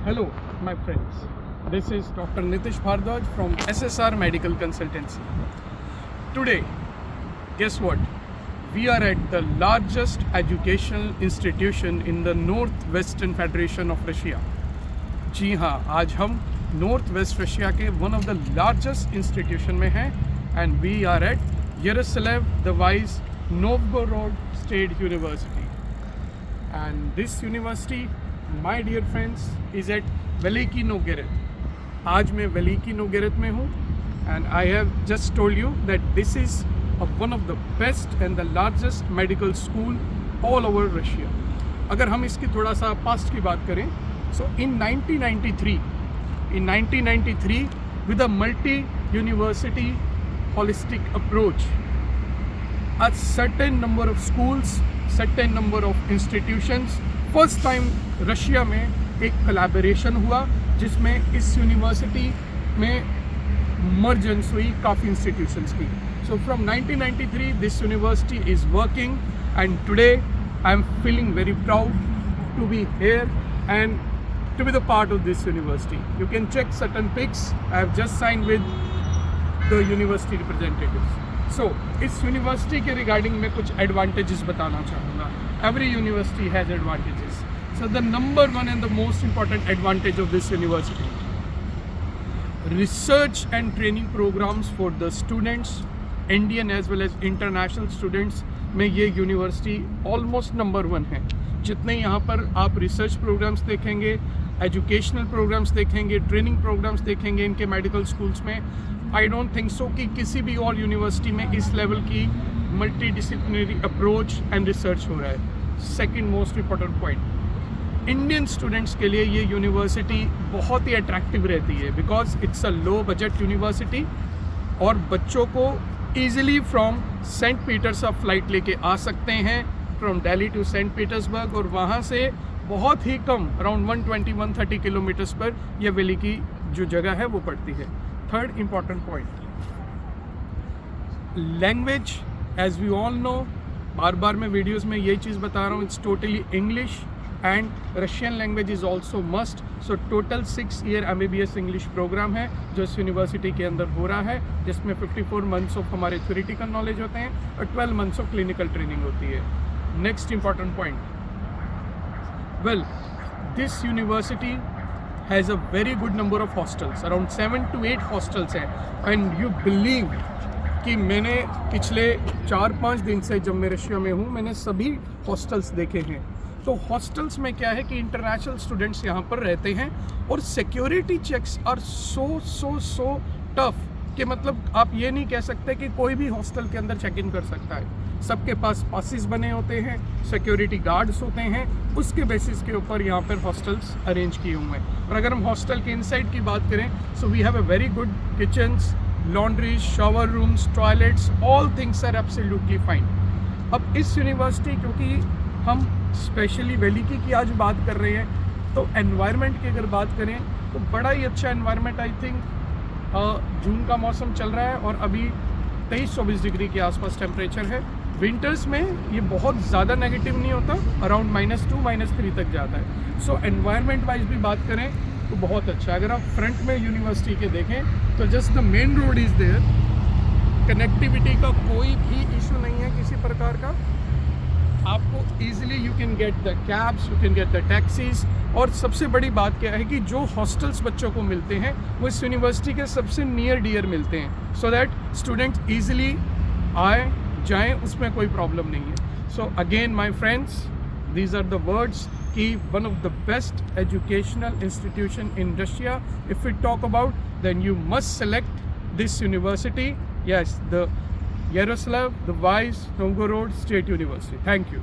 Hello, my friends. This is Dr. Nitish Bhardwaj from SSR Medical Consultancy. Today, guess what? We are at the largest educational institution in the Northwestern Federation of Russia. जी हाँ, आज हम north west Russia के one of the largest institution में हैं and we are at Yaroslav the wise Novgorod state University. And this university, my dear friends, is at Veliky Novgorod. आज मैं Veliky Novgorod में हूँ and I have just told you that this is one of the best and the largest medical school all over Russia. अगर हम इसकी थोड़ा सा past की बात करें, so in 1993 with a multi-university holistic approach, a certain number of schools, certain number of institutions, first time Russia में एक collaboration हुआ जिसमें इस यूनिवर्सिटी में mergence हुई काफ़ी institutions की. So from 1993 this university is working and today I am feeling very proud to be here and to be the part of this university. You can check certain pics. I have just signed with the university representatives. So, इस university के regarding मैं कुछ advantages बताना चाहूँगा. Every university has advantages. So, the number one and the most important advantage of this university, research and training programs for the students, Indian as well as international students में ये university almost number one है. जितने यहाँ पर आप research programmes देखेंगे, educational programmes देखेंगे, training programmes देखेंगे इनके मेडिकल स्कूल्स में, आई डोंट थिंक सो कि किसी भी और यूनिवर्सिटी में इस लेवल की multidisciplinary approach and research हो रहा है. Second most important point, Indian students के लिए ये यूनिवर्सिटी बहुत ही अट्रैक्टिव रहती है because it's a low budget university और बच्चों को ईजिली फ्रॉम सेंट पीटर्स आप फ्लाइट लेके आ सकते हैं from Delhi to Saint Petersburg और वहाँ से बहुत ही कम अराउंड 120-130 किलोमीटर्स पर यह वेली की जो जगह है वो पड़ती है. Third important point, language. As we all know, बार बार मैं वीडियोस में यही चीज़ बता रहा हूँ, it's totally English and Russian language is also must. So total 6 year MBBS English program है जो इस यूनिवर्सिटी के अंदर हो रहा है, जिसमें 54 मंथ्स ऑफ हमारे थ्योरेटिकल नॉलेज होते हैं और 12 मंथ्स ऑफ क्लिनिकल ट्रेनिंग होती है. Next important point, well, this university has a very good number of hostels, around 7 to 8 hostels हैं. And you believe कि मैंने पिछले 4-5 दिन से जब मैं रशिया में हूँ मैंने सभी हॉस्टल्स देखे हैं. तो हॉस्टल्स में क्या है कि इंटरनेशनल स्टूडेंट्स यहाँ पर रहते हैं और security checks are so tough कि मतलब आप ये नहीं कह सकते कि कोई भी हॉस्टल के अंदर चेक इन कर सकता है. सबके पास पासिस बने होते हैं, सिक्योरिटी गार्ड्स होते हैं, उसके बेसिस के ऊपर यहाँ पर हॉस्टल्स अरेंज किए हुए हैं. और अगर हम हॉस्टल के इनसाइड की बात करें, so we have a very good kitchens, laundries, shower rooms, toilets, all things are absolutely fine. अब इस यूनिवर्सिटी, क्योंकि हम स्पेशली वेलिकी की आज बात कर रहे हैं, तो एनवायरनमेंट की अगर बात करें तो बड़ा ही अच्छा एनवायरनमेंट. आई थिंक जून का मौसम चल रहा है और अभी 23-24 डिग्री के आसपास टेम्परेचर है. विंटर्स में ये बहुत ज़्यादा नेगेटिव नहीं होता, अराउंड -2 -3 तक जाता है. सो एनवायरनमेंट वाइज भी बात करें तो बहुत अच्छा. अगर आप फ्रंट में यूनिवर्सिटी के देखें तो just the main road is there. Connectivity का कोई भी इशू नहीं है किसी प्रकार का. आपको easily you can get the cabs, you can get the taxis. और सबसे बड़ी बात क्या है कि जो हॉस्टल्स बच्चों को मिलते हैं वो इस यूनिवर्सिटी के सबसे नियर डियर मिलते हैं, सो दैट स्टूडेंट ईजिली आए जाएं, उसमें कोई प्रॉब्लम नहीं है. So again my friends, these are the words कि one of the best educational institution in Russia. If we talk about, then you must select this university. Yes, the Yaroslav the wise Novgorod state university. Thank you.